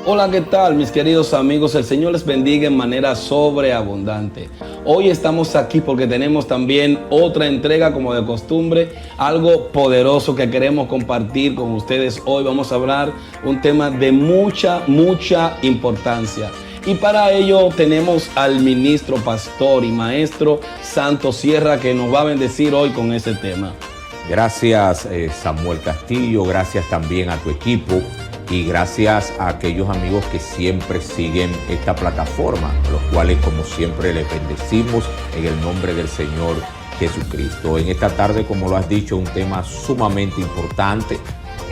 Hola, ¿qué tal mis queridos amigos? El Señor les bendiga en manera sobreabundante. Hoy estamos aquí porque tenemos también otra entrega como de costumbre, algo poderoso que queremos compartir con ustedes. Hoy vamos a hablar un tema de mucha importancia. Y para ello tenemos al ministro, pastor y maestro Santos Sierra, que nos va a bendecir hoy con ese tema. Gracias Samuel Castillo, gracias también a tu equipo. Y gracias a aquellos amigos que siempre siguen esta plataforma, los cuales como siempre les bendecimos en el nombre del Señor Jesucristo. En esta tarde, como lo has dicho, un tema sumamente importante,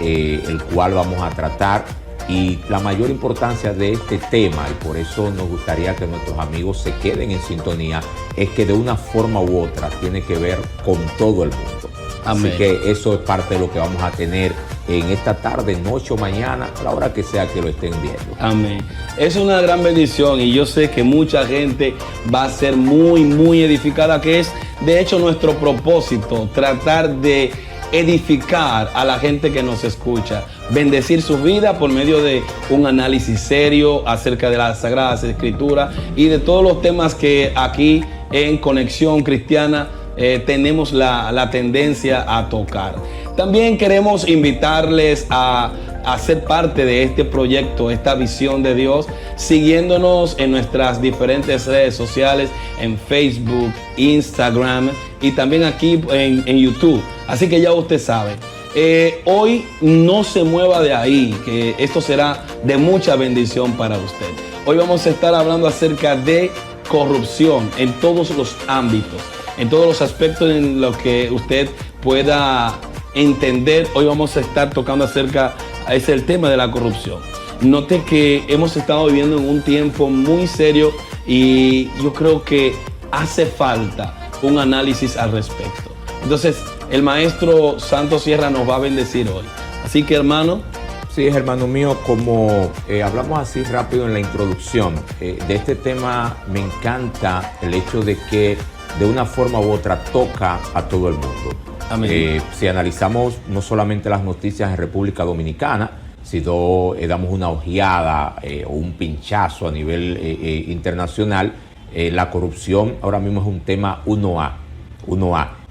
el cual vamos a tratar. Y la mayor importancia de este tema, y por eso nos gustaría que nuestros amigos se queden en sintonía, es que de una forma u otra tiene que ver con todo el mundo. Amén. Así que eso es parte de lo que vamos a tener en esta tarde, noche o mañana, a la hora que sea que lo estén viendo. Amén. Es una gran bendición y yo sé que mucha gente va a ser muy edificada, que es de hecho nuestro propósito, tratar de edificar a la gente que nos escucha, bendecir su vida por medio de un análisis serio acerca de las Sagradas Escrituras y de todos los temas que aquí en Conexión Cristiana tenemos la tendencia a tocar. También queremos invitarles a ser parte de este proyecto, esta visión de Dios, siguiéndonos en nuestras diferentes redes sociales, en Facebook, Instagram y también aquí en YouTube. Así que ya usted sabe. Hoy no se mueva de ahí, que esto será de mucha bendición para usted. Hoy vamos a estar hablando acerca de corrupción en todos los ámbitos, en todos los aspectos en los que usted pueda entender. Hoy vamos a estar tocando acerca, es el tema de la corrupción. Note que hemos estado viviendo en un tiempo muy serio y yo creo que hace falta un análisis al respecto. Entonces, el maestro Santos Sierra nos va a bendecir hoy. Así que, hermano. Sí, hermano mío, como hablamos así rápido en la introducción, de este tema me encanta el hecho de que de una forma u otra toca a todo el mundo. Amén. Si analizamos no solamente las noticias en República Dominicana, sino damos una ojeada o un pinchazo a nivel internacional, la corrupción ahora mismo es un tema 1A.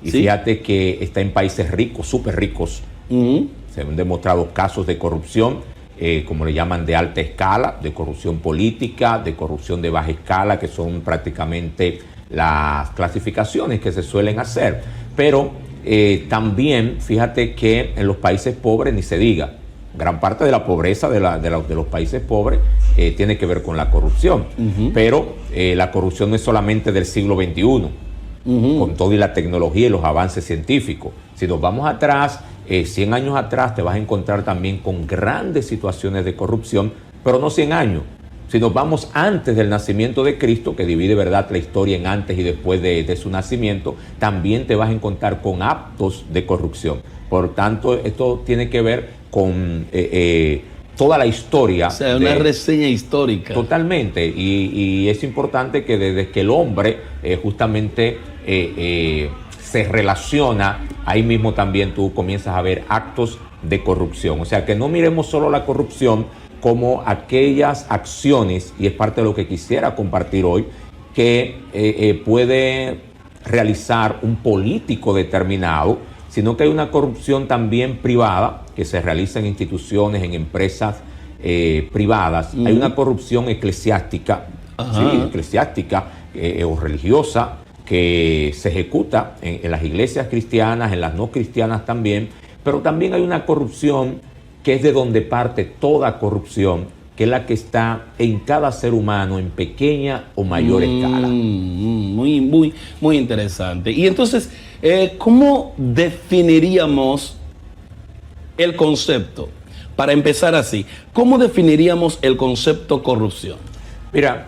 Y ¿sí? Fíjate que está en países ricos, súper ricos. Se han demostrado casos de corrupción, como le llaman, de alta escala, de corrupción política, de corrupción de baja escala, que son prácticamente las clasificaciones que se suelen hacer. Pero también fíjate que en los países pobres ni se diga, gran parte de la pobreza de los países pobres tiene que ver con la corrupción. Pero la corrupción no es solamente del siglo XXI, con toda la tecnología y los avances científicos. Si nos vamos atrás, 100 años atrás, te vas a encontrar también con grandes situaciones de corrupción, pero no 100 años. Si nos vamos antes del nacimiento de Cristo, que divide, ¿verdad?, la historia en antes y después de su nacimiento, también te vas a encontrar con actos de corrupción. Por tanto, esto tiene que ver con toda la historia. O sea, una reseña histórica. Totalmente. Y es importante que desde que el hombre justamente se relaciona, ahí mismo también tú comienzas a ver actos de corrupción. O sea, que no miremos solo la corrupción como aquellas acciones, y es parte de lo que quisiera compartir hoy, que puede realizar un político determinado, sino que hay una corrupción también privada que se realiza en instituciones, en empresas privadas. Hay una corrupción eclesiástica, o religiosa, que se ejecuta en las iglesias cristianas, en las no cristianas también, pero también hay una corrupción que es de donde parte toda corrupción, que es la que está en cada ser humano en pequeña o mayor escala. Muy interesante. Y entonces, ¿cómo definiríamos el concepto? Para empezar así, ¿cómo definiríamos el concepto corrupción? Mira,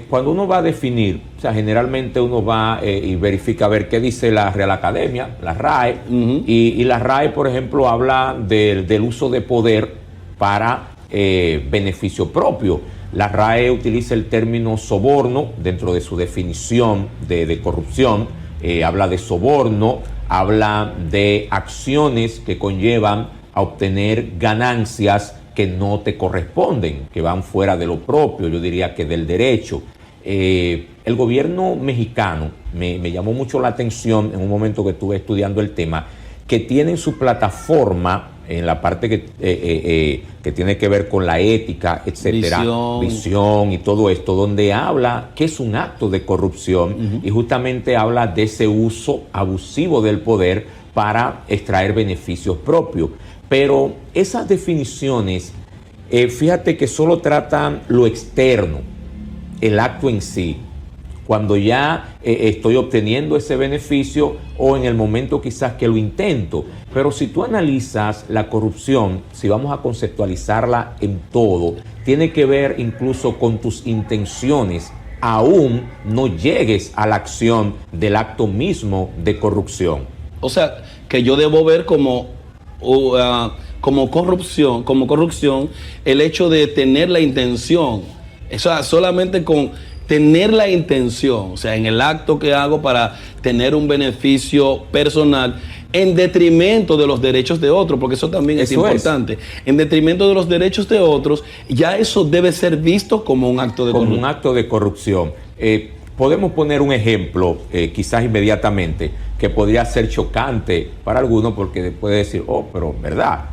cuando uno va a definir, o sea, generalmente uno va y verifica a ver qué dice la Real Academia, la RAE, y la RAE, por ejemplo, habla del uso de poder para beneficio propio. La RAE utiliza el término soborno dentro de su definición de corrupción. Habla de soborno, habla de acciones que conllevan a obtener ganancias que no te corresponden, que van fuera de lo propio, yo diría que del derecho. El gobierno mexicano me llamó mucho la atención en un momento que estuve estudiando el tema, que tienen su plataforma en la parte que tiene que ver con la ética, etcétera, visión y todo esto, donde habla que es un acto de corrupción y justamente habla de ese uso abusivo del poder para extraer beneficios propios. Pero esas definiciones, fíjate que solo tratan lo externo, el acto en sí. Cuando ya estoy obteniendo ese beneficio o en el momento quizás que lo intento. Pero si tú analizas la corrupción, si vamos a conceptualizarla en todo, tiene que ver incluso con tus intenciones, aún no llegues a la acción del acto mismo de corrupción. O sea, que yo debo ver como corrupción el hecho de tener la intención. O sea, solamente con tener la intención, o sea, en el acto que hago para tener un beneficio personal en detrimento de los derechos de otros, porque eso también es importante. En detrimento de los derechos de otros, ya eso debe ser visto como un acto de corrupción. Como un acto de corrupción. Podemos poner un ejemplo, quizás inmediatamente, que podría ser chocante para algunos, porque puede decir, oh, pero ¿verdad?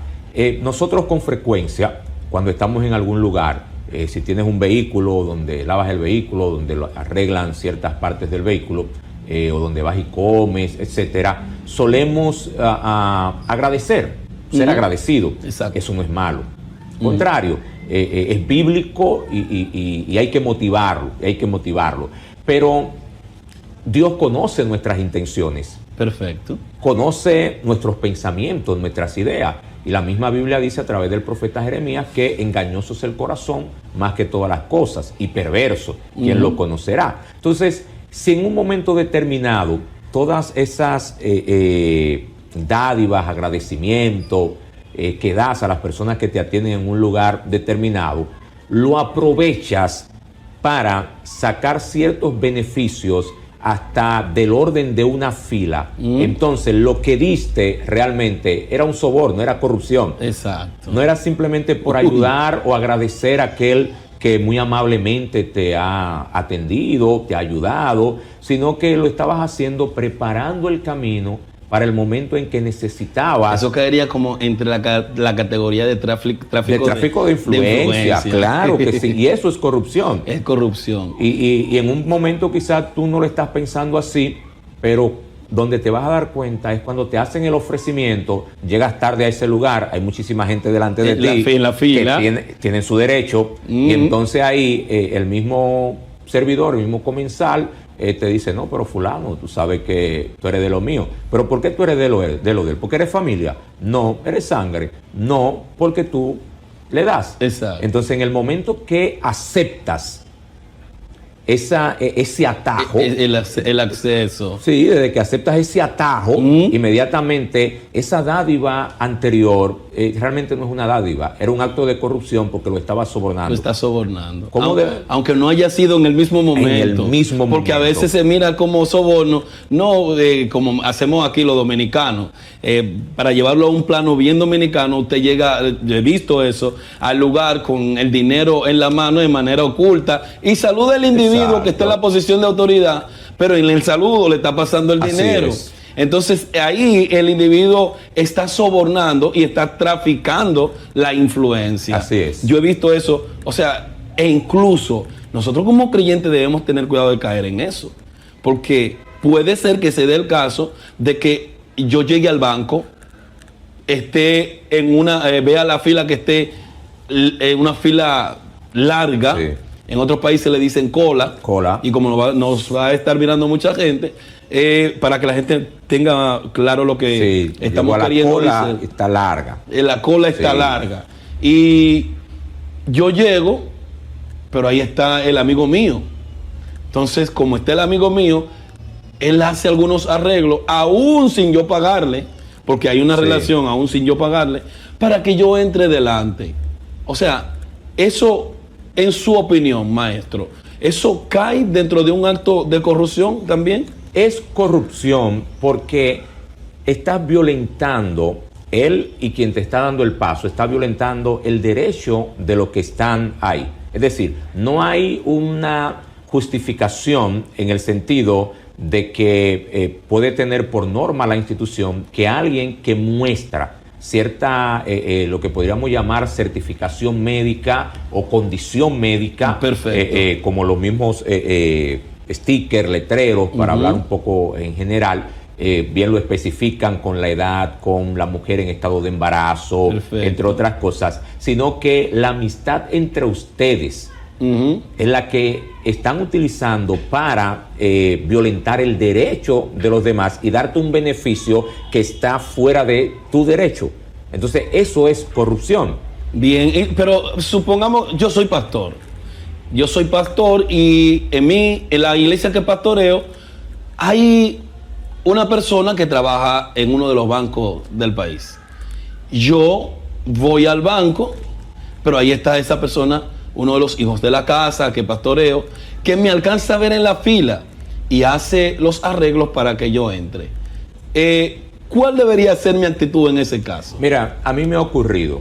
Nosotros con frecuencia, cuando estamos en algún lugar, si tienes un vehículo donde lavas el vehículo, donde lo arreglan ciertas partes del vehículo, o donde vas y comes, etcétera, solemos agradecer, ser agradecido. Exacto. Eso no es malo. Al contrario, es bíblico y hay que motivarlo, Pero Dios conoce nuestras intenciones. Perfecto. Conoce nuestros pensamientos, nuestras ideas. Y la misma Biblia dice a través del profeta Jeremías que engañoso es el corazón más que todas las cosas y perverso. ¿Quién lo conocerá? Entonces, si en un momento determinado todas esas dádivas, agradecimientos que das a las personas que te atienden en un lugar determinado, lo aprovechas para sacar ciertos beneficios hasta del orden de una fila. Entonces, lo que diste realmente era un soborno, era corrupción. Exacto. No era simplemente por ayudar o agradecer a aquel que muy amablemente te ha atendido, te ha ayudado, sino que lo estabas haciendo preparando el camino para el momento en que necesitabas. Eso caería como entre la categoría de tráfico de influencia. Claro que sí. Y eso es corrupción. Es corrupción. Y en un momento quizás tú no lo estás pensando así, pero donde te vas a dar cuenta es cuando te hacen el ofrecimiento, llegas tarde a ese lugar, hay muchísima gente delante de ti en la fila. Que tienen su derecho, y entonces ahí el mismo servidor, el mismo comensal, te dice, no, pero fulano, tú sabes que tú eres de lo mío. ¿Pero por qué tú eres de lo de él? ¿Porque eres familia? No. ¿Eres sangre? No, porque tú le das. Exacto. Entonces, en el momento que aceptas ese atajo. El acceso. Sí, desde que aceptas ese atajo, inmediatamente esa dádiva anterior realmente no es una dádiva, era un acto de corrupción porque lo estaba sobornando. Lo está sobornando. Aunque no haya sido en el mismo momento. En el mismo momento. Porque a veces se mira como soborno, no como hacemos aquí los dominicanos. Para llevarlo a un plano bien dominicano, usted llega, he visto eso, al lugar con el dinero en la mano de manera oculta y saluda al individuo. Exacto. Que está en la posición de autoridad, pero en el saludo le está pasando el dinero. Es. Entonces ahí el individuo está sobornando y está traficando la influencia. Así es. Yo he visto eso, o sea, e incluso nosotros como creyentes debemos tener cuidado de caer en eso, porque puede ser que se dé el caso de que yo llegue al banco, esté en vea la fila que esté en una fila larga. Sí. En otros países le dicen cola. Y como nos va a estar mirando mucha gente, para que la gente tenga claro lo que estamos queriendo decir. La cola está larga. La cola está larga. Y yo llego, pero ahí está el amigo mío. Entonces, como está el amigo mío, él hace algunos arreglos, aún sin yo pagarle, porque hay una relación, aún sin yo pagarle, para que yo entre delante. O sea, eso, en su opinión, maestro, ¿eso cae dentro de un acto de corrupción también? Es corrupción porque estás violentando, él y quien te está dando el paso, está violentando el derecho de los que están ahí. Es decir, no hay una justificación en el sentido de que puede tener por norma la institución que alguien que muestra cierta, lo que podríamos llamar certificación médica o condición médica, como los mismos stickers, letreros, para hablar un poco en general, bien lo especifican con la edad, con la mujer en estado de embarazo, entre otras cosas, sino que la amistad entre ustedes es la que están utilizando para violentar el derecho de los demás y darte un beneficio que está fuera de tu derecho. Entonces, eso es corrupción. Bien, pero supongamos, yo soy pastor. Yo soy pastor y en la iglesia que pastoreo, hay una persona que trabaja en uno de los bancos del país. Yo voy al banco, pero ahí está esa persona, uno de los hijos de la casa que pastoreo, que me alcanza a ver en la fila y hace los arreglos para que yo entre. ¿Cuál debería ser mi actitud en ese caso? Mira, a mí me ha ocurrido,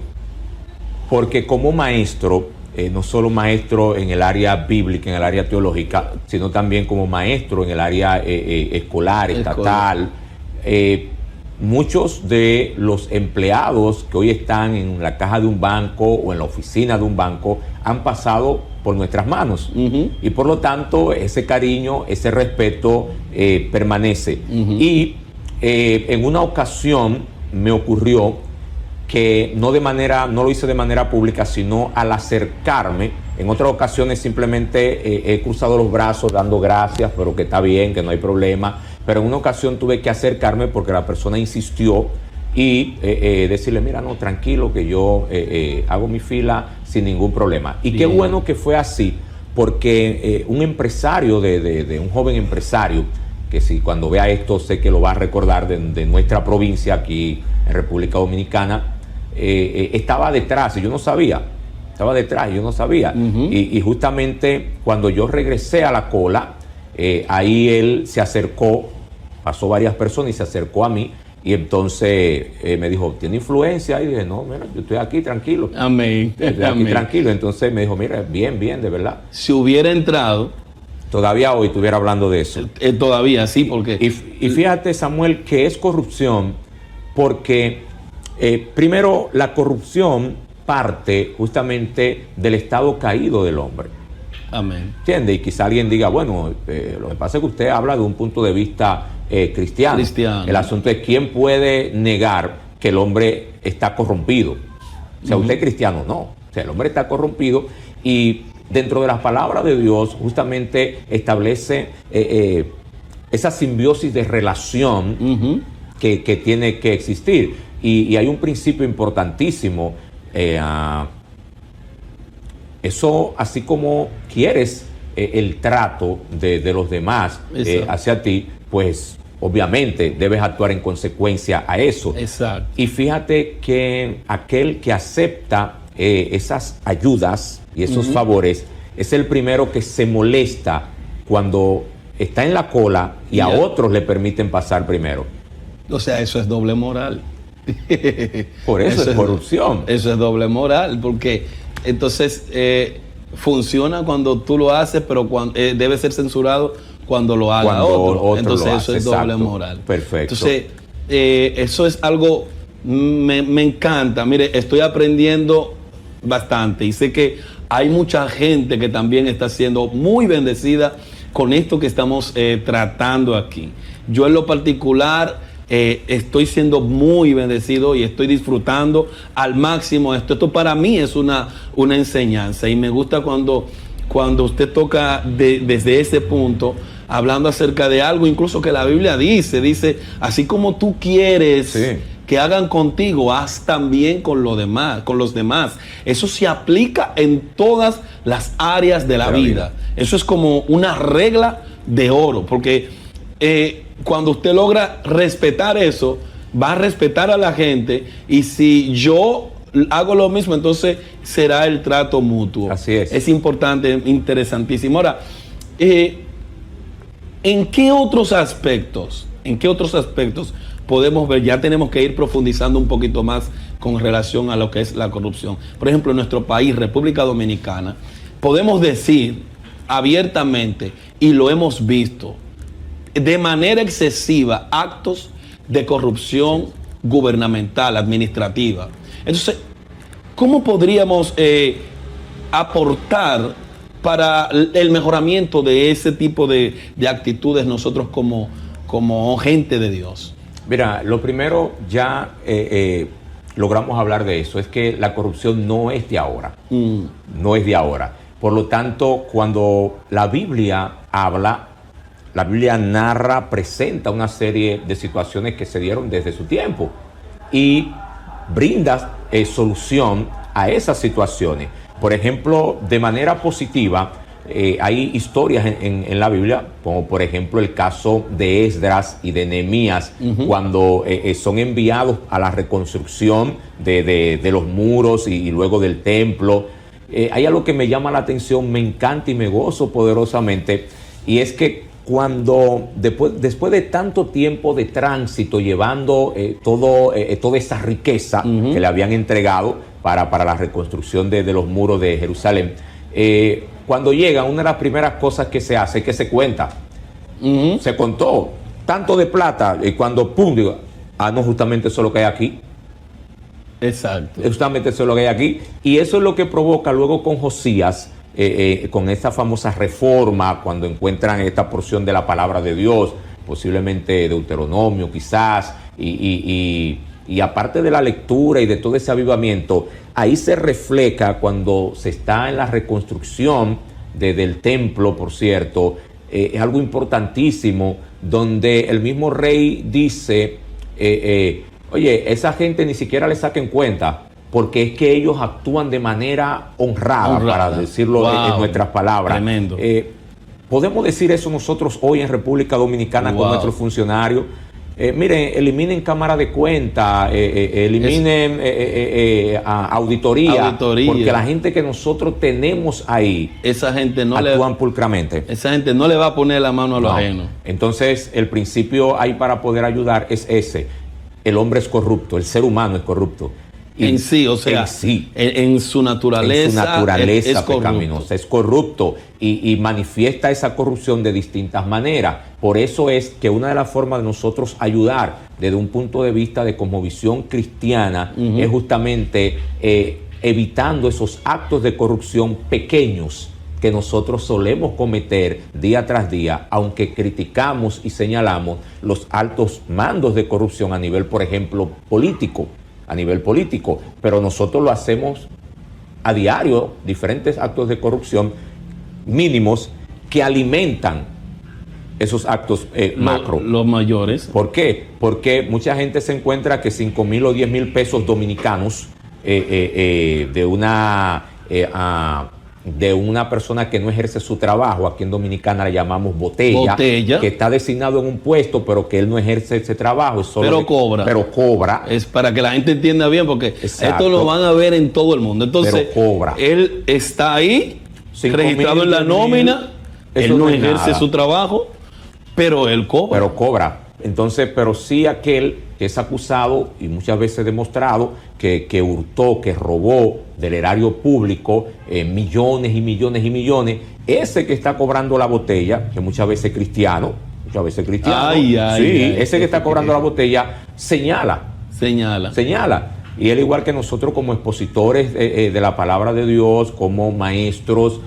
porque como maestro, no solo maestro en el área bíblica, en el área teológica, sino también como maestro en el área escolar, estatal, muchos de los empleados que hoy están en la caja de un banco o en la oficina de un banco han pasado por nuestras manos. Y por lo tanto, ese cariño, ese respeto permanece. Y en una ocasión me ocurrió que no lo hice de manera pública, sino al acercarme. En otras ocasiones simplemente he cruzado los brazos dando gracias, pero que está bien, que no hay problema. Pero en una ocasión tuve que acercarme porque la persona insistió y decirle, mira, no, tranquilo, que yo hago mi fila sin ningún problema. Y bien. Qué bueno que fue así, porque un empresario, de un joven empresario, que si cuando vea esto sé que lo va a recordar, de nuestra provincia aquí en República Dominicana, estaba detrás y yo no sabía. Y justamente cuando yo regresé a la cola, ahí él se acercó, pasó varias personas y se acercó a mí. Y entonces me dijo, ¿tiene influencia? Y dije, no, mira, yo estoy aquí tranquilo. Amén. Estoy aquí tranquilo. Entonces me dijo, mira, bien, de verdad. Si hubiera entrado... Todavía hoy estuviera hablando de eso. Todavía, sí, porque... Y fíjate, Samuel, que es corrupción porque, primero, la corrupción parte justamente del estado caído del hombre. Amén. ¿Entiende? Y quizá alguien diga, bueno, lo que pasa es que usted habla de un punto de vista cristiano. El asunto es quién puede negar que el hombre está corrompido. O sea, usted es cristiano, no. O sea, el hombre está corrompido y dentro de las palabras de Dios justamente establece esa simbiosis de relación que tiene que existir. Y hay un principio importantísimo. Eso, así como quieres el trato de los demás hacia ti, pues obviamente debes actuar en consecuencia a eso. Exacto. Y fíjate que aquel que acepta esas ayudas y esos favores es el primero que se molesta cuando está en la cola y a otros le permiten pasar primero. O sea, eso es doble moral. Por eso es corrupción. Eso es doble moral, porque entonces funciona cuando tú lo haces, pero debe ser censurado cuando lo haga otro. Entonces eso es doble moral. Perfecto. Entonces eso es algo, me encanta. Mire, estoy aprendiendo bastante y sé que hay mucha gente que también está siendo muy bendecida con esto que estamos tratando aquí. Yo en lo particular estoy siendo muy bendecido y estoy disfrutando al máximo esto. Esto para mí es una enseñanza y me gusta cuando usted toca desde ese punto, hablando acerca de algo incluso que la Biblia dice, así como tú quieres que hagan contigo, haz también con los demás. Eso se aplica en todas las áreas de la vida. Eso es como una regla de oro, porque cuando usted logra respetar eso, va a respetar a la gente. Y si yo hago lo mismo, entonces será el trato mutuo. Así es. Es importante, interesantísimo. Ahora, ¿en qué otros aspectos podemos ver? Ya tenemos que ir profundizando un poquito más con relación a lo que es la corrupción. Por ejemplo, en nuestro país, República Dominicana, podemos decir abiertamente, y lo hemos visto, de manera excesiva, actos de corrupción gubernamental, administrativa. Entonces, ¿cómo podríamos aportar para el mejoramiento de ese tipo de actitudes nosotros como gente de Dios? Mira, lo primero, ya logramos hablar de eso, es que la corrupción no es de ahora, no es de ahora. Por lo tanto, cuando la Biblia habla, la Biblia narra, presenta una serie de situaciones que se dieron desde su tiempo y brinda solución a esas situaciones. Por ejemplo, de manera positiva, hay historias en la Biblia, como por ejemplo el caso de Esdras y de Nehemías, cuando son enviados a la reconstrucción de los muros y luego del templo. Hay algo que me llama la atención, me encanta y me gozo poderosamente, y es que cuando después de tanto tiempo de tránsito llevando toda esa riqueza que le habían entregado para la reconstrucción de los muros de Jerusalén, cuando llegan, una de las primeras cosas que se hace es que se cuenta. Se contó tanto de plata, y cuando pum, digo, no, justamente eso es lo que hay aquí. Exacto. Justamente eso es lo que hay aquí. Y eso es lo que provoca luego con Josías, con esta famosa reforma, cuando encuentran esta porción de la palabra de Dios, posiblemente Deuteronomio quizás, y aparte de la lectura y de todo ese avivamiento, ahí se refleja cuando se está en la reconstrucción del templo, por cierto, es algo importantísimo, donde el mismo rey dice, oye, esa gente ni siquiera le saquen cuenta, porque es que ellos actúan de manera honrada. Para decirlo en nuestras palabras. Tremendo. Podemos decir eso nosotros hoy en República Dominicana con nuestros funcionarios. Miren, eliminen cámara de cuenta, eliminen auditoría, porque la gente que nosotros tenemos ahí, esa gente no actúan pulcramente. Esa gente no le va a poner la mano a lo ajeno. Entonces, el principio ahí para poder ayudar es ese. El hombre es corrupto, el ser humano es corrupto. En sí, o sea, en su naturaleza, en su naturaleza es pecaminosa, es corrupto y manifiesta esa corrupción de distintas maneras. Por eso es que una de las formas de nosotros ayudar desde un punto de vista de cosmovisión cristiana es justamente evitando esos actos de corrupción pequeños que nosotros solemos cometer día tras día, aunque criticamos y señalamos los altos mandos de corrupción a nivel, por ejemplo, político, pero nosotros lo hacemos a diario, diferentes actos de corrupción mínimos que alimentan esos actos macro. Los mayores. ¿Por qué? Porque mucha gente se encuentra que 5,000 o 10,000 pesos dominicanos de una persona que no ejerce su trabajo, aquí en Dominicana le llamamos botella, que está designado en un puesto, pero que él no ejerce ese trabajo, pero cobra. Es para que la gente entienda bien, porque esto lo van a ver en todo el mundo. Entonces, él está ahí, registrado en la nómina, él no ejerce su trabajo, pero él cobra. Entonces, pero sí aquel que es acusado y muchas veces demostrado que hurtó, que robó del erario público millones y millones y millones, ese que está cobrando la botella, que muchas veces es cristiano, ese que está cobrando la botella señala. Y él, igual que nosotros como expositores de la palabra de Dios, como maestros,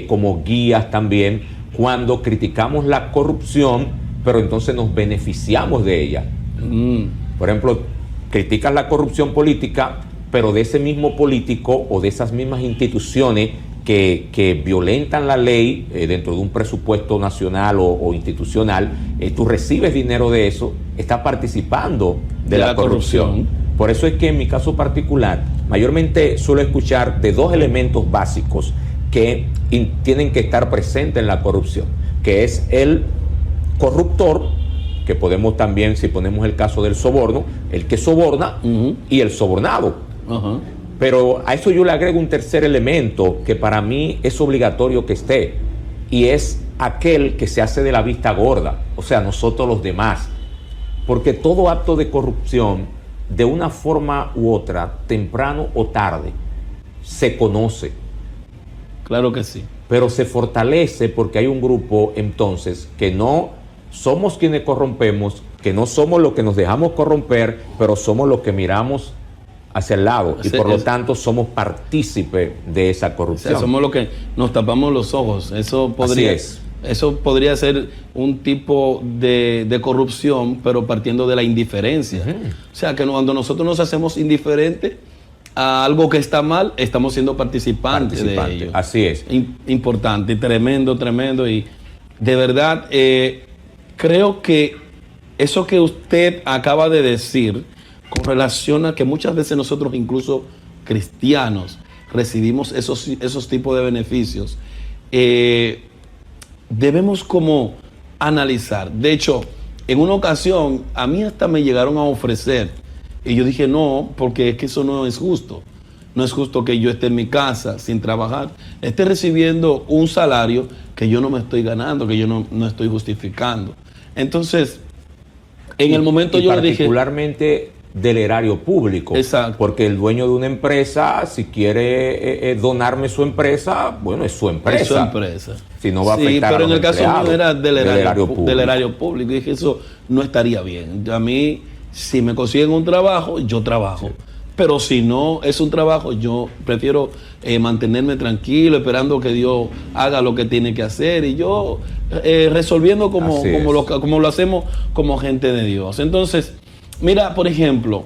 como guías también, cuando criticamos la corrupción, pero entonces nos beneficiamos de ella. Por ejemplo, criticas la corrupción política, pero de ese mismo político o de esas mismas instituciones que violentan la ley dentro de un presupuesto nacional o institucional, tú recibes dinero de eso, estás participando de la corrupción. Por eso es que en mi caso particular, mayormente suelo escuchar de dos elementos básicos que tienen que estar presentes en la corrupción, que es el corruptor, que podemos también, si ponemos el caso del soborno, el que soborna y el sobornado. Pero a eso yo le agrego un tercer elemento que para mí es obligatorio que esté, y es aquel que se hace de la vista gorda, o sea, nosotros los demás. Porque todo acto de corrupción, de una forma u otra, temprano o tarde, se conoce. Claro que sí. Pero se fortalece porque hay un grupo entonces que no somos quienes corrompemos, que no somos los que nos dejamos corromper, pero somos los que miramos hacia el lado y por lo tanto somos partícipes de esa corrupción. O sea, somos los que nos tapamos los ojos. Eso podría ser un tipo de corrupción, pero partiendo de la indiferencia. O sea, que cuando nosotros nos hacemos indiferentes a algo que está mal, estamos siendo participantes de ello. Así es. Importante, tremendo. Y de verdad, creo que eso que usted acaba de decir con relación a que muchas veces nosotros, incluso cristianos, recibimos esos tipos de beneficios, debemos como analizar. De hecho, en una ocasión, a mí hasta me llegaron a ofrecer, y yo dije no, porque es que eso no es justo. No es justo que yo esté en mi casa sin trabajar, esté recibiendo un salario que yo no me estoy ganando, que yo no estoy justificando. Entonces, en el momento yo le dije... Particularmente del erario público. Exacto. Porque el dueño de una empresa, si quiere donarme su empresa, bueno, es su empresa. Es su empresa. Si no va a afectar pero en el caso mío era del erario público. Público. Y dije, eso no estaría bien. A mí, si me consiguen un trabajo, yo trabajo. Sí. Pero si no es un trabajo, yo prefiero mantenerme tranquilo, esperando que Dios haga lo que tiene que hacer. Y yo resolviendo como lo hacemos como gente de Dios. Entonces, mira, por ejemplo,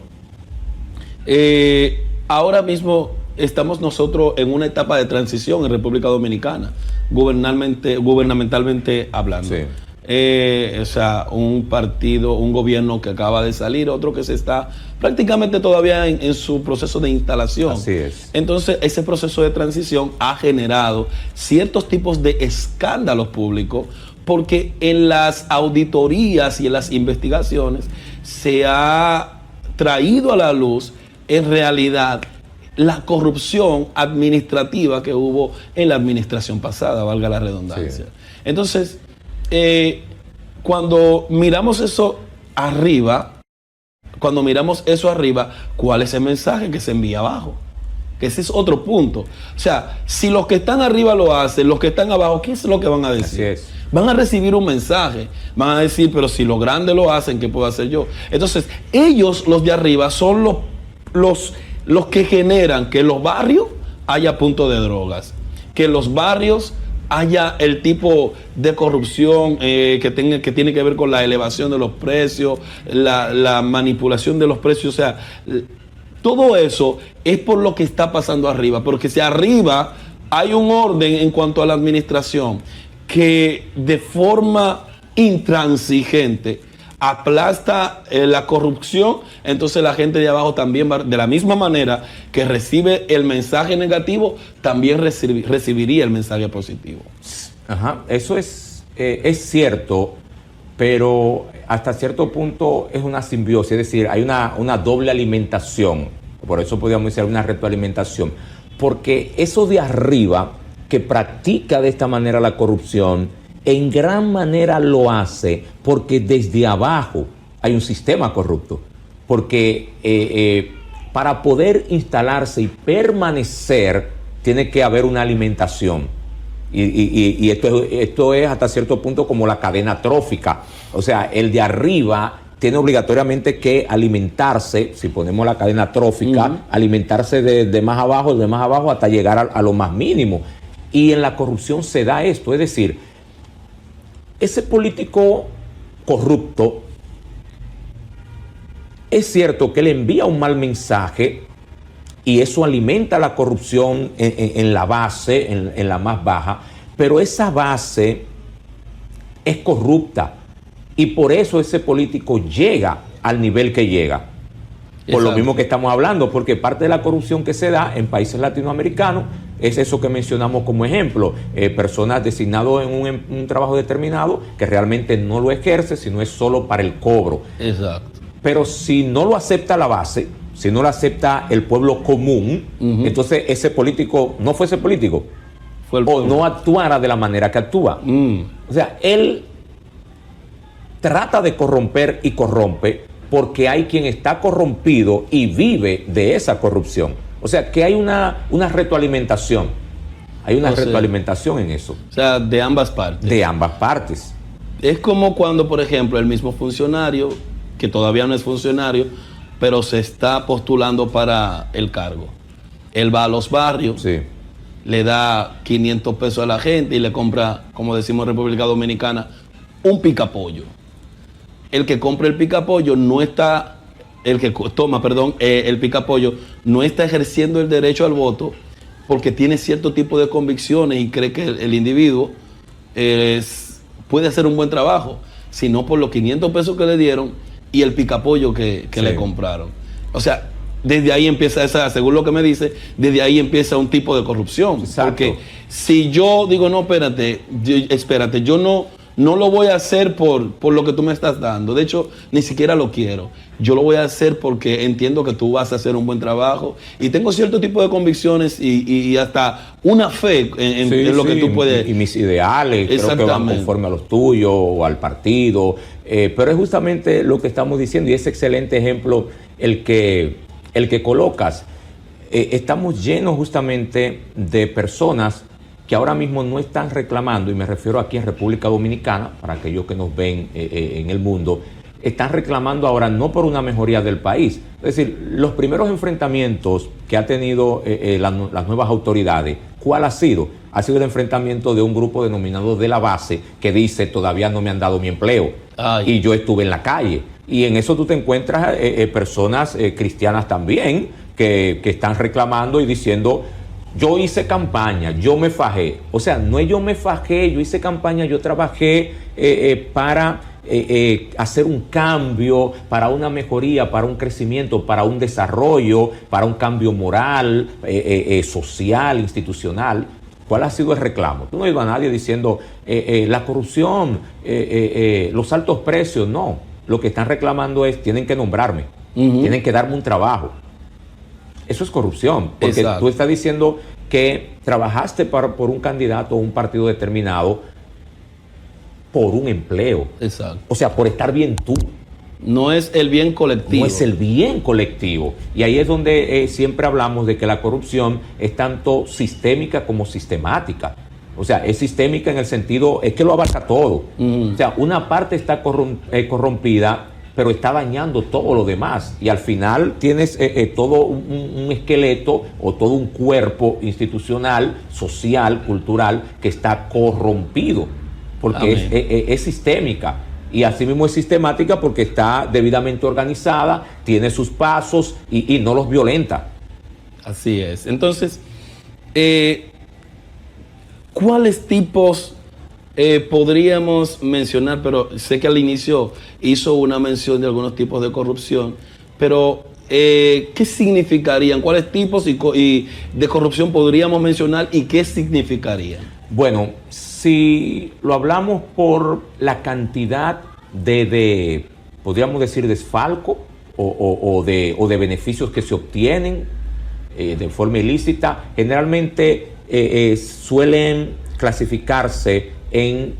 ahora mismo estamos nosotros en una etapa de transición en República Dominicana, gubernamentalmente hablando. Sí. O sea, un partido, un gobierno que acaba de salir, otro que se está prácticamente todavía en su proceso de instalación. Así es. Entonces, ese proceso de transición ha generado ciertos tipos de escándalos públicos, porque en las auditorías y en las investigaciones se ha traído a la luz, en realidad, la corrupción administrativa que hubo en la administración pasada, valga la redundancia. Sí. Entonces, cuando miramos eso arriba, ¿cuál es el mensaje que se envía abajo? Que ese es otro punto. O sea, si los que están arriba lo hacen, los que están abajo, ¿qué es lo que van a decir? Así es. Van a recibir un mensaje, van a decir, pero si los grandes lo hacen, ¿qué puedo hacer yo? Entonces, ellos, los de arriba, son los que generan que en los barrios haya puntos de drogas, que en los barrios haya el tipo de corrupción que tiene que ver con la elevación de los precios, la manipulación de los precios. O sea, todo eso es por lo que está pasando arriba, porque si arriba hay un orden en cuanto a la administración que de forma intransigente aplasta la corrupción, entonces la gente de abajo también va, de la misma manera que recibe el mensaje negativo, también recibiría el mensaje positivo. Ajá, eso es cierto, pero hasta cierto punto es una simbiosis, es decir, hay una doble alimentación, por eso podríamos decir una retroalimentación, porque eso de arriba que practica de esta manera la corrupción, en gran manera lo hace porque desde abajo hay un sistema corrupto. Porque para poder instalarse y permanecer tiene que haber una alimentación. Y esto es hasta cierto punto como la cadena trófica. O sea, el de arriba tiene obligatoriamente que alimentarse, si ponemos la cadena trófica, alimentarse de más abajo hasta llegar a lo más mínimo. Y en la corrupción se da esto, es decir, ese político corrupto, es cierto que le envía un mal mensaje y eso alimenta la corrupción en la base, en la más baja, pero esa base es corrupta y por eso ese político llega al nivel que llega. Por lo mismo que estamos hablando, porque parte de la corrupción que se da en países latinoamericanos es eso que mencionamos como ejemplo, personas designadas en un trabajo determinado que realmente no lo ejerce, sino es solo para el cobro. Exacto. Pero si no lo acepta la base, si no lo acepta el pueblo común, entonces ese político no fuese político o no actuara de la manera que actúa. O sea, él trata de corromper y corrompe porque hay quien está corrompido y vive de esa corrupción. O sea, que hay una retroalimentación. Hay una retroalimentación en eso. O sea, de ambas partes. De ambas partes. Es como cuando, por ejemplo, el mismo funcionario, que todavía no es funcionario, pero se está postulando para el cargo. Él va a los barrios, le da 500 pesos a la gente y le compra, como decimos en República Dominicana, un picapollo. El que compra el picapollo no está, el que toma, perdón, el picapollo no está ejerciendo el derecho al voto porque tiene cierto tipo de convicciones y cree que el individuo puede hacer un buen trabajo, sino por los 500 pesos que le dieron y el picapollo que le compraron. O sea, desde ahí empieza según lo que me dice, desde ahí empieza un tipo de corrupción. Exacto. Porque si yo digo, no, espérate, yo no lo voy a hacer por lo que tú me estás dando. De hecho, ni siquiera lo quiero. Yo lo voy a hacer porque entiendo que tú vas a hacer un buen trabajo y tengo cierto tipo de convicciones y hasta una fe en lo que tú puedes. Y mis ideales creo que van conforme a los tuyos o al partido. Pero es justamente lo que estamos diciendo y es excelente ejemplo el que colocas. Estamos llenos justamente de personas que ahora mismo no están reclamando, y me refiero aquí en República Dominicana, para aquellos que nos ven en el mundo, están reclamando ahora no por una mejoría del país. Es decir, los primeros enfrentamientos que ha tenido las nuevas autoridades, ¿cuál ha sido? Ha sido el enfrentamiento de un grupo denominado de la base que dice, todavía no me han dado mi empleo. Y yo estuve en la calle. Y en eso tú te encuentras personas cristianas también que están reclamando y diciendo, yo hice campaña, yo me fajé. O sea, no es yo me fajé, yo hice campaña, yo trabajé para hacer un cambio, para una mejoría, para un crecimiento, para un desarrollo, para un cambio moral, social, institucional. ¿Cuál ha sido el reclamo? Tú no has ido a nadie diciendo la corrupción, los altos precios, no. Lo que están reclamando es, tienen que nombrarme, tienen que darme un trabajo. Eso es corrupción, porque tú estás diciendo que trabajaste por un candidato o un partido determinado por un empleo. Exacto. O sea, por estar bien tú. No es el bien colectivo. No es el bien colectivo. Y ahí es donde siempre hablamos de que la corrupción es tanto sistémica como sistemática. O sea, es sistémica en el sentido, es que lo abarca todo. O sea, una parte está corrompida, pero está dañando todo lo demás. Y al final tienes todo un esqueleto o todo un cuerpo institucional, social, cultural, que está corrompido. Porque es sistémica. Y así mismo es sistemática porque está debidamente organizada, tiene sus pasos y no los violenta. Así es. Entonces, ¿cuáles tipos podríamos mencionar? Pero sé que al inicio hizo una mención de algunos tipos de corrupción, pero ¿qué significarían? ¿Cuáles tipos y de corrupción podríamos mencionar y qué significarían? Bueno, si lo hablamos por la cantidad de podríamos decir, desfalco o de beneficios que se obtienen de forma ilícita, generalmente suelen clasificarse en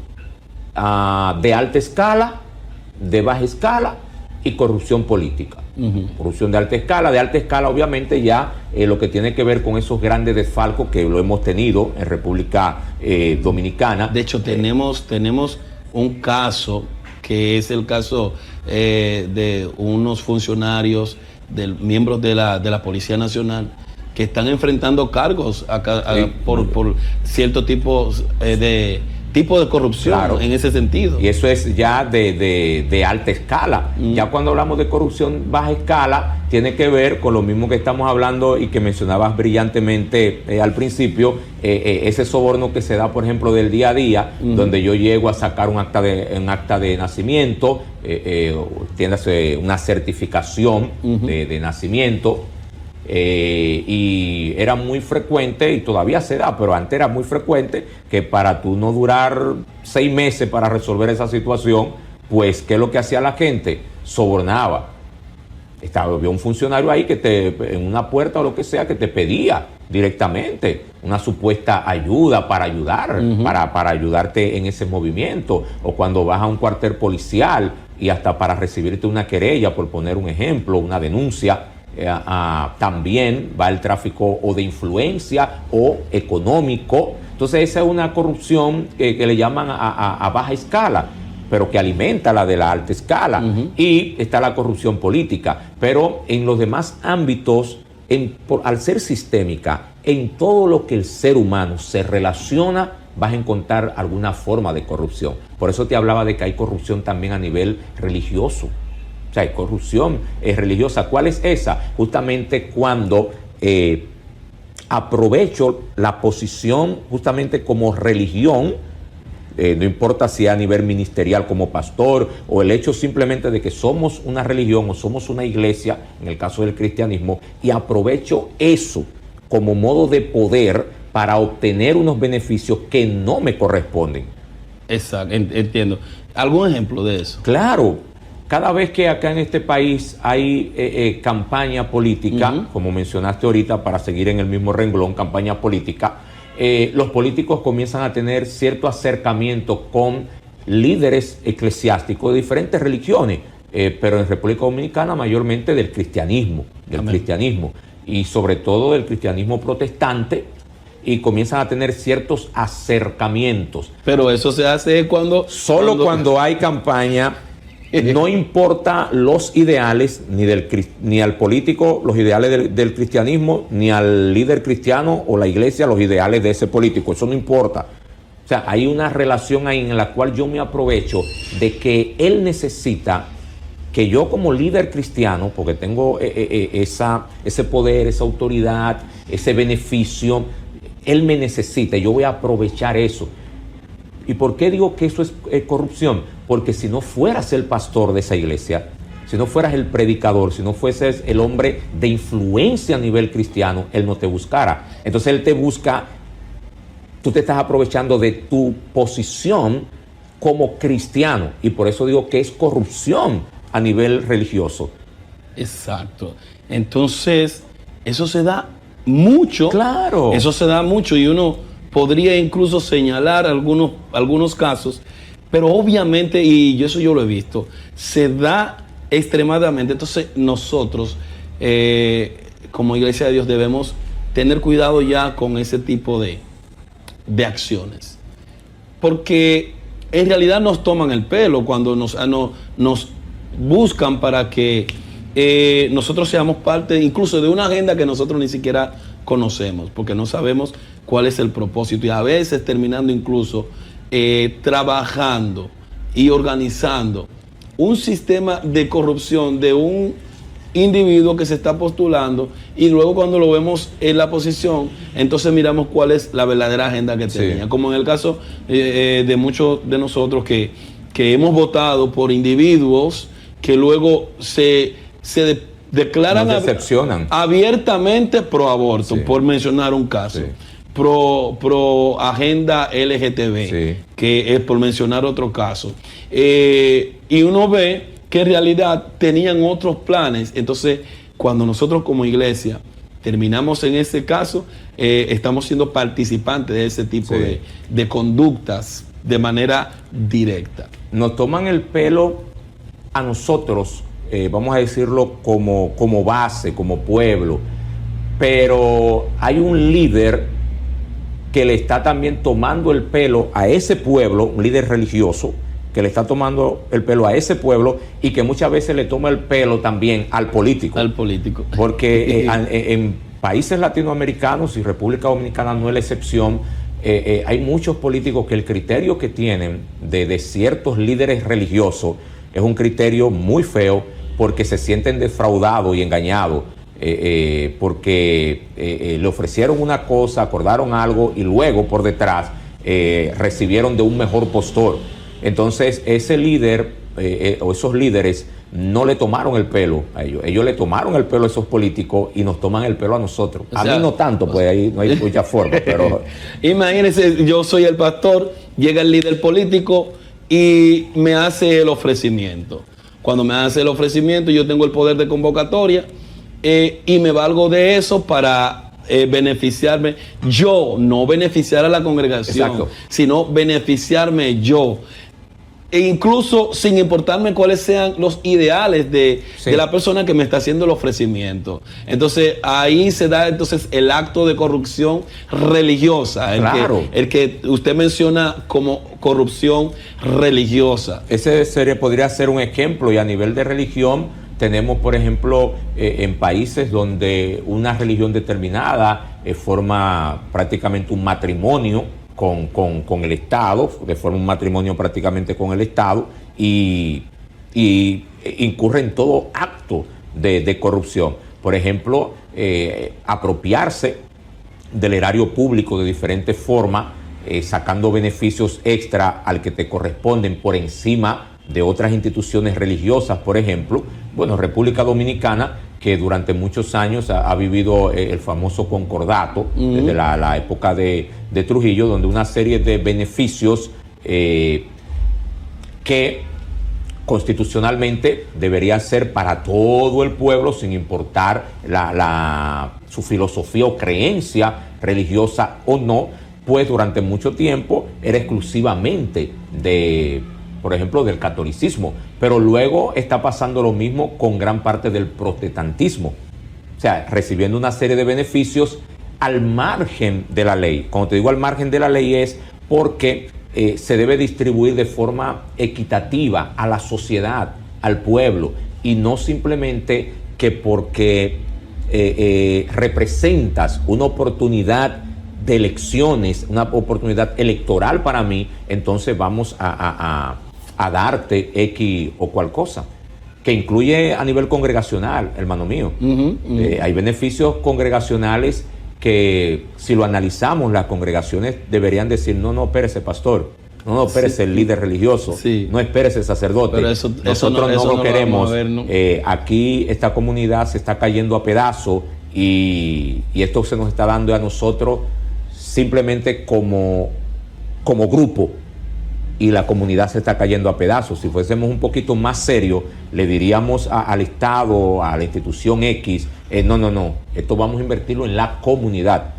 de alta escala, de baja escala y corrupción política. Corrupción de alta escala obviamente ya lo que tiene que ver con esos grandes desfalcos que lo hemos tenido en República Dominicana. De hecho, tenemos un caso que es el caso de unos funcionarios, miembros de la Policía Nacional, que están enfrentando cargos por cierto tipo de corrupción, claro, en ese sentido. Y eso es ya de alta escala. Ya cuando hablamos de corrupción baja escala, tiene que ver con lo mismo que estamos hablando y que mencionabas brillantemente al principio, ese soborno que se da, por ejemplo, del día a día, donde yo llego a sacar un acta de nacimiento, tiene una certificación de nacimiento. Y era muy frecuente, y todavía se da, pero antes era muy frecuente que para tú no durar 6 meses para resolver esa situación, pues ¿qué es lo que hacía la gente? Sobornaba. Había un funcionario ahí que en una puerta o lo que sea, que te pedía directamente una supuesta ayuda para ayudar, para ayudarte en ese movimiento, o cuando vas a un cuartel policial y hasta para recibirte una querella, por poner un ejemplo, una denuncia. También va el tráfico o de influencia o económico. Entonces esa es una corrupción que le llaman a baja escala, pero que alimenta la de la alta escala. Y está la corrupción política. Pero en los demás ámbitos, al ser sistémica, en todo lo que el ser humano se relaciona, vas a encontrar alguna forma de corrupción. Por eso te hablaba de que hay corrupción también a nivel religioso. O sea, hay corrupción religiosa. ¿Cuál es esa? Justamente cuando aprovecho la posición justamente como religión, no importa si a nivel ministerial como pastor, o el hecho simplemente de que somos una religión o somos una iglesia, en el caso del cristianismo, y aprovecho eso como modo de poder para obtener unos beneficios que no me corresponden. Exacto, entiendo. ¿Algún ejemplo de eso? Claro. Cada vez que acá en este país hay campaña política, como mencionaste ahorita, para seguir en el mismo renglón, campaña política, los políticos comienzan a tener cierto acercamiento con líderes eclesiásticos de diferentes religiones, pero en República Dominicana mayormente del cristianismo, y sobre todo del cristianismo protestante, y comienzan a tener ciertos acercamientos. Pero eso se hace cuando hay campaña. No importa los ideales, ni al político los ideales del cristianismo, ni al líder cristiano o la iglesia los ideales de ese político. Eso no importa. O sea, hay una relación ahí en la cual yo me aprovecho de que él necesita que yo como líder cristiano, porque tengo ese poder, esa autoridad, ese beneficio, él me necesita y yo voy a aprovechar eso. ¿Y por qué digo que eso es corrupción? Porque si no fueras el pastor de esa iglesia, si no fueras el predicador, si no fueses el hombre de influencia a nivel cristiano, él no te buscara. Entonces él te busca, tú te estás aprovechando de tu posición como cristiano, y por eso digo que es corrupción a nivel religioso. Exacto. Entonces, eso se da mucho. Claro. Eso se da mucho, y uno podría incluso señalar algunos casos, pero obviamente, y eso yo lo he visto, se da extremadamente. Entonces nosotros, como Iglesia de Dios, debemos tener cuidado ya con ese tipo de acciones, porque en realidad nos toman el pelo cuando nos buscan para que nosotros seamos parte incluso de una agenda que nosotros ni siquiera conocemos, porque no sabemos cuál es el propósito, y a veces terminando incluso trabajando y organizando un sistema de corrupción de un individuo que se está postulando, y luego cuando lo vemos en la posición, entonces miramos cuál es la verdadera agenda que tenía. Como en el caso de muchos de nosotros que hemos votado por individuos que luego se declaran abiertamente pro aborto, por mencionar un caso. Pro agenda LGTB, que es por mencionar otro caso. Y uno ve que en realidad tenían otros planes. Entonces, cuando nosotros como iglesia terminamos en ese caso, estamos siendo participantes de ese tipo de conductas de manera directa. Nos toman el pelo a nosotros, vamos a decirlo como base, como pueblo, pero hay un líder que le está también tomando el pelo a ese pueblo, un líder religioso, que le está tomando el pelo a ese pueblo, y que muchas veces le toma el pelo también al político. Al político. Porque en países latinoamericanos, y República Dominicana no es la excepción, hay muchos políticos que el criterio que tienen de ciertos líderes religiosos es un criterio muy feo, porque se sienten defraudados y engañados. Porque le ofrecieron una cosa, acordaron algo, y luego por detrás recibieron de un mejor postor. Entonces ese líder o esos líderes no le tomaron el pelo a ellos le tomaron el pelo a esos políticos, y nos toman el pelo a nosotros. A mí no tanto, pues ahí no hay mucha forma, pero imagínense, yo soy el pastor, llega el líder político y me hace el ofrecimiento. Cuando me hace el ofrecimiento, yo tengo el poder de convocatoria y me valgo de eso para beneficiarme yo, no beneficiar a la congregación, exacto, sino beneficiarme yo. E incluso sin importarme cuáles sean los ideales de la persona que me está haciendo el ofrecimiento. Entonces ahí se da entonces el acto de corrupción religiosa, el que usted menciona como corrupción religiosa. Ese podría ser un ejemplo, y a nivel de religión tenemos, por ejemplo, en países donde una religión determinada forma prácticamente un matrimonio con el Estado, que forma un matrimonio prácticamente con el Estado, y incurre en todo acto de corrupción. Por ejemplo, apropiarse del erario público de diferentes formas, sacando beneficios extra al que te corresponden por encima de otras instituciones religiosas, por ejemplo. Bueno, República Dominicana, que durante muchos años ha vivido el famoso concordato, desde la época de Trujillo, donde una serie de beneficios que constitucionalmente debería ser para todo el pueblo, sin importar su filosofía o creencia religiosa o no, pues durante mucho tiempo era exclusivamente por ejemplo, del catolicismo, pero luego está pasando lo mismo con gran parte del protestantismo, o sea, recibiendo una serie de beneficios al margen de la ley. Cuando te digo al margen de la ley es porque se debe distribuir de forma equitativa a la sociedad, al pueblo, y no simplemente que porque representas una oportunidad de elecciones, una oportunidad electoral para mí, entonces vamos a darte X o cual cosa, que incluye a nivel congregacional, hermano mío. Hay beneficios congregacionales que, si lo analizamos, las congregaciones deberían decir, no, espérese, pastor, no, espérese, el líder religioso, no espérese, sacerdote, pero nosotros no lo queremos. Aquí esta comunidad se está cayendo a pedazos y esto se nos está dando a nosotros simplemente como grupo, y la comunidad se está cayendo a pedazos. Si fuésemos un poquito más serios, le diríamos al Estado, a la institución X, no, esto vamos a invertirlo en la comunidad.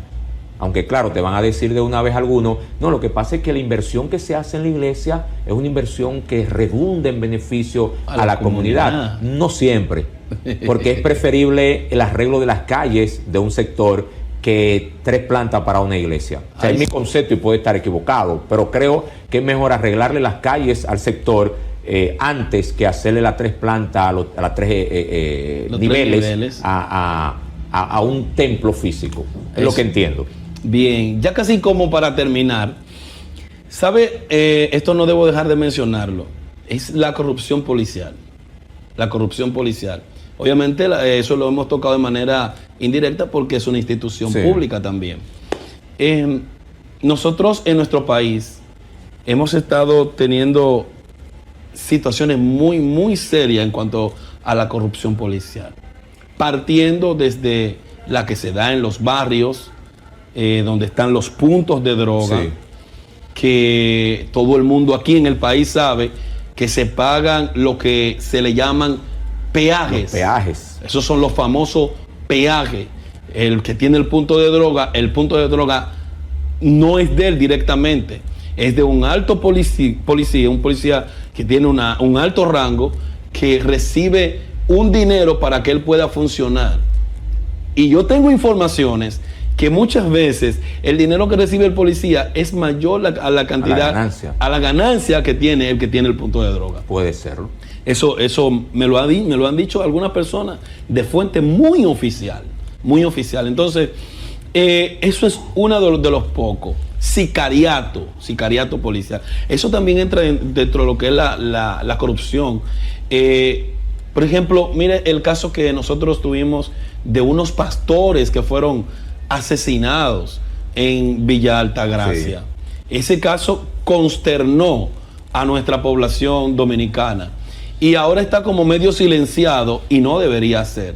Aunque claro, te van a decir de una vez algunos, no, lo que pasa es que la inversión que se hace en la iglesia es una inversión que redunda en beneficio a la comunidad. No siempre, porque es preferible el arreglo de las calles de un sector que 3 plantas para una iglesia. O sea, es mi concepto y puede estar equivocado, pero creo que es mejor arreglarle las calles al sector antes que hacerle las 3 plantas a las 3 niveles a un templo físico. Es lo que entiendo. Bien, ya casi como para terminar, ¿sabe? Esto no debo dejar de mencionarlo. Es la corrupción policial. La corrupción policial. Obviamente eso lo hemos tocado de manera indirecta porque es una institución pública también. Nosotros en nuestro país hemos estado teniendo situaciones muy, muy serias en cuanto a la corrupción policial. Partiendo desde la que se da en los barrios, donde están los puntos de droga, que todo el mundo aquí en el país sabe que se pagan lo que se le llaman peajes. Los peajes. Esos son los famosos peajes. El que tiene el punto de droga no es de él directamente, es de un alto policía, un policía que tiene un alto rango, que recibe un dinero para que él pueda funcionar. Y yo tengo informaciones que muchas veces el dinero que recibe el policía es mayor a la cantidad, a la ganancia que tiene el punto de droga. Puede serlo. Eso me lo han dicho algunas personas de fuente muy oficial, muy oficial. Entonces, eso es uno de los pocos. Sicariato policial. Eso también entra dentro de lo que es la corrupción. Por ejemplo, mire el caso que nosotros tuvimos de unos pastores que fueron asesinados en Villa Altagracia. Ese caso consternó a nuestra población dominicana. Y ahora está como medio silenciado y no debería ser.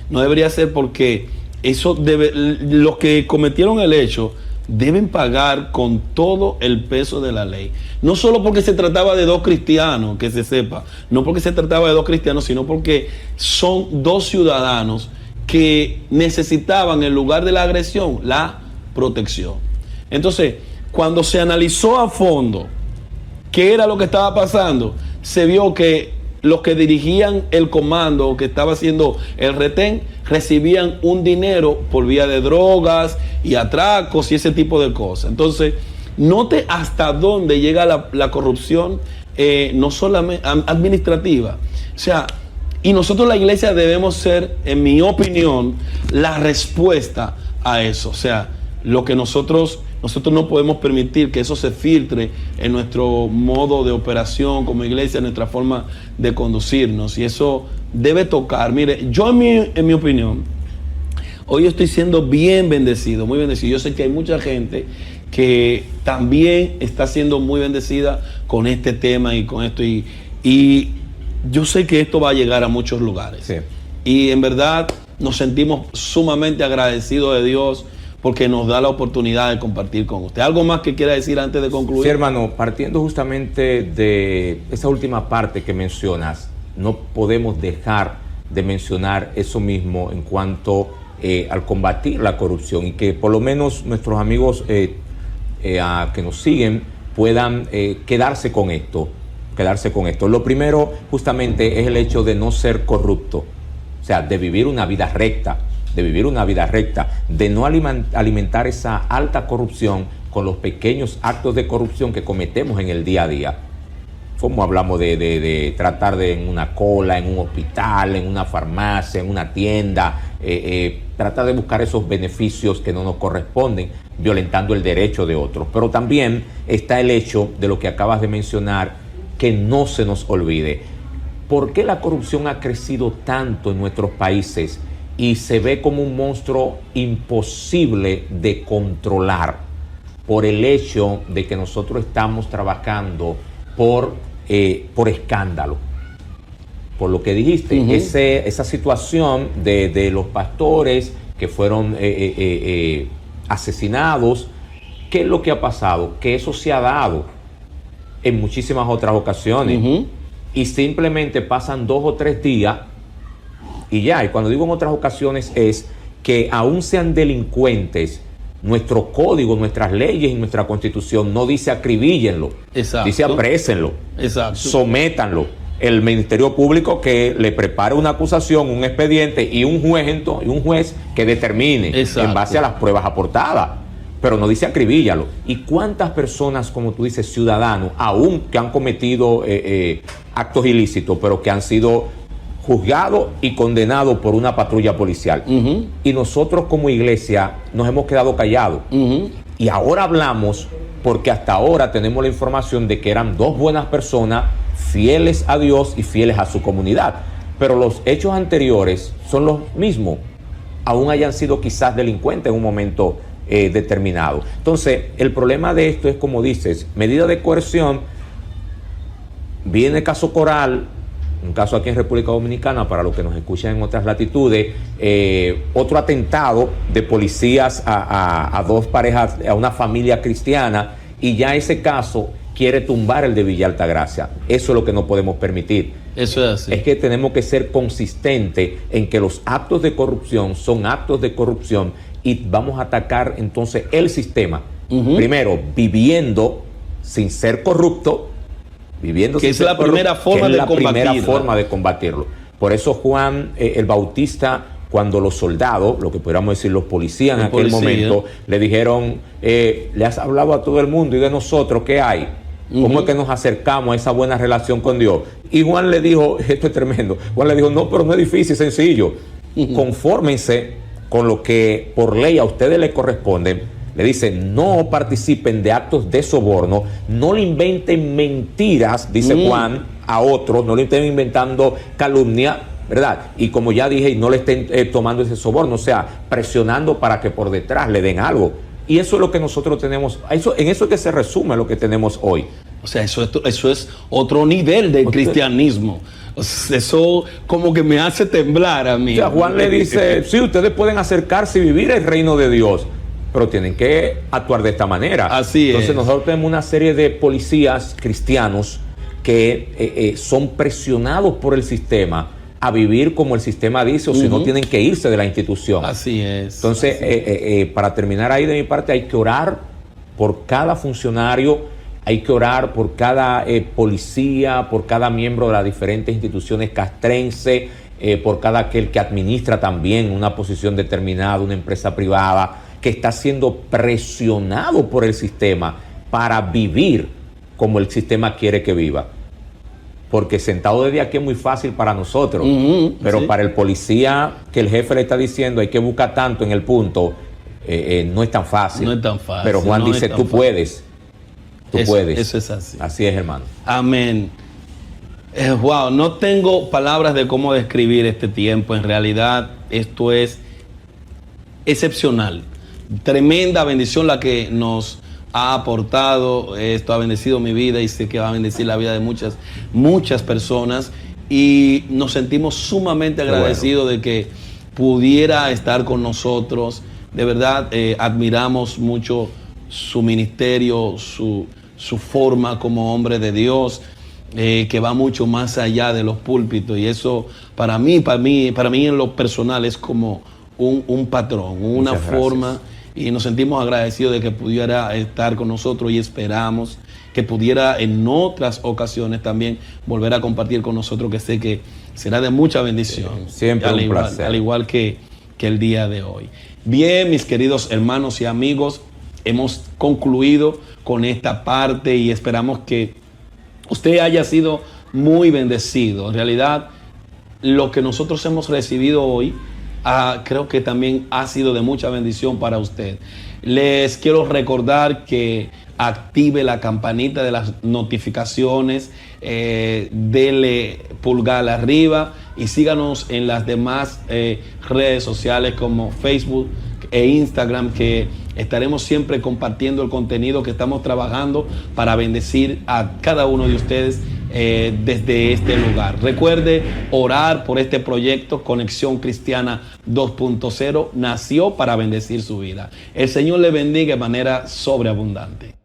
No debería ser porque los que cometieron el hecho deben pagar con todo el peso de la ley. No solo porque se trataba de dos cristianos, que se sepa, no porque se trataba de dos cristianos, sino porque son dos ciudadanos que necesitaban, en lugar de la agresión, la protección. Entonces, cuando se analizó a fondo qué era lo que estaba pasando, se vio que los que dirigían el comando, que estaba haciendo el retén, recibían un dinero por vía de drogas y atracos y ese tipo de cosas. Entonces, note hasta dónde llega la corrupción, no solamente administrativa. O sea, y nosotros la iglesia debemos ser, en mi opinión, la respuesta a eso. O sea, lo que nosotros no podemos permitir que eso se filtre en nuestro modo de operación como iglesia, en nuestra forma de conducirnos, y eso debe tocar. Mire, yo en mi opinión, hoy estoy siendo bien bendecido, muy bendecido. Yo sé que hay mucha gente que también está siendo muy bendecida con este tema y con esto, y yo sé que esto va a llegar a muchos lugares. Sí. Y en verdad nos sentimos sumamente agradecidos de Dios porque nos da la oportunidad de compartir con usted. ¿Algo más que quiera decir antes de concluir? Sí, hermano, partiendo justamente de esa última parte que mencionas, no podemos dejar de mencionar eso mismo en cuanto al combatir la corrupción, y que por lo menos nuestros amigos que nos siguen puedan quedarse con esto. Lo primero justamente es el hecho de no ser corrupto, o sea, de vivir una vida recta, de no alimentar esa alta corrupción con los pequeños actos de corrupción que cometemos en el día a día. Como hablamos de tratar de en una cola, en un hospital, en una farmacia, en una tienda, tratar de buscar esos beneficios que no nos corresponden, violentando el derecho de otros. Pero también está el hecho de lo que acabas de mencionar, que no se nos olvide. ¿Por qué la corrupción ha crecido tanto en nuestros países y se ve como un monstruo imposible de controlar? Por el hecho de que nosotros estamos trabajando por escándalo. Por lo que dijiste, esa situación de los pastores que fueron asesinados, ¿qué es lo que ha pasado? Que eso se ha dado en muchísimas otras ocasiones. Y simplemente pasan 2 o 3 días y ya. Y cuando digo en otras ocasiones es que aún sean delincuentes, nuestro código, nuestras leyes y nuestra constitución no dice acribíllenlo. Exacto. Dice aprésenlo. Exacto. Sométanlo. El Ministerio Público que le prepare una acusación, un expediente, y un juez que determine. Exacto. En base a las pruebas aportadas. Pero no dice acribíllalo. ¿Y cuántas personas, como tú dices, ciudadanos, aún que han cometido actos ilícitos, pero que han sido juzgados y condenados por una patrulla policial? Y nosotros como iglesia nos hemos quedado callados. Y ahora hablamos porque hasta ahora tenemos la información de que eran 2 buenas personas, fieles a Dios y fieles a su comunidad. Pero los hechos anteriores son los mismos, aún hayan sido quizás delincuentes en un momento determinado. Entonces, el problema de esto es, como dices, medida de coerción. Viene el caso Coral, un caso aquí en República Dominicana, para los que nos escuchan en otras latitudes, otro atentado de policías a 2 parejas, a una familia cristiana, y ya ese caso quiere tumbar el de Villa Altagracia. Eso es lo que no podemos permitir. Eso es así. Es que tenemos que ser consistentes en que los actos de corrupción son actos de corrupción, y vamos a atacar entonces el sistema. Primero, viviendo sin ser corrupto, que es la primera forma de combatirlo. Por eso Juan el Bautista, cuando los soldados, lo que podríamos decir los policías en aquel momento, le dijeron, le has hablado a todo el mundo y de nosotros, ¿qué hay? ¿Cómo es que nos acercamos a esa buena relación con Dios? Y Juan le dijo, esto es tremendo, Juan le dijo, no, pero no es difícil, es sencillo. Confórmense con lo que por ley a ustedes les corresponde. Le dice, no participen de actos de soborno, no le inventen mentiras, dice Juan, a otros, no le estén inventando calumnia, ¿verdad? Y como ya dije, no le estén tomando ese soborno, o sea, presionando para que por detrás le den algo. Y eso es lo que nosotros tenemos, en eso es que se resume lo que tenemos hoy. O sea, eso es otro nivel de cristianismo. Eso como que me hace temblar a mí. O sea, Juan le dice, sí, ustedes pueden acercarse y vivir el reino de Dios, pero tienen que actuar de esta manera. Así es. Entonces nosotros tenemos una serie de policías cristianos que son presionados por el sistema a vivir como el sistema dice, o si no tienen que irse de la institución. Así es. Entonces, para terminar ahí de mi parte, hay que orar por cada funcionario, hay que orar por cada policía, por cada miembro de las diferentes instituciones castrenses, por cada aquel que administra también una posición determinada, una empresa privada, que está siendo presionado por el sistema para vivir como el sistema quiere que viva. Porque sentado desde aquí es muy fácil para nosotros, pero para el policía que el jefe le está diciendo hay que buscar tanto en el punto, no es tan fácil. No es tan fácil. Pero Juan dice, tú puedes. Tú puedes. Eso es así. Así es, hermano. Amén. Wow, no tengo palabras de cómo describir este tiempo. En realidad, esto es excepcional. Tremenda bendición la que nos ha aportado. Esto ha bendecido mi vida y sé que va a bendecir la vida de muchas personas. Y nos sentimos sumamente agradecidos de que pudiera estar con nosotros. De verdad, admiramos mucho su ministerio, su forma como hombre de Dios, que va mucho más allá de los púlpitos, y eso para mí en lo personal es como un patrón, una forma, y nos sentimos agradecidos de que pudiera estar con nosotros y esperamos que pudiera en otras ocasiones también volver a compartir con nosotros, que sé que será de mucha bendición. Siempre un placer. Al igual que el día de hoy. Bien, mis queridos hermanos y amigos, hemos concluido con esta parte y esperamos que usted haya sido muy bendecido. En realidad, lo que nosotros hemos recibido hoy, creo que también ha sido de mucha bendición para usted. Les quiero recordar que active la campanita de las notificaciones, dele pulgar arriba y síganos en las demás redes sociales como Facebook e Instagram, que estaremos siempre compartiendo el contenido que estamos trabajando para bendecir a cada uno de ustedes desde este lugar. Recuerde orar por este proyecto. Conexión Cristiana 2.0 nació para bendecir su vida. El Señor le bendiga de manera sobreabundante.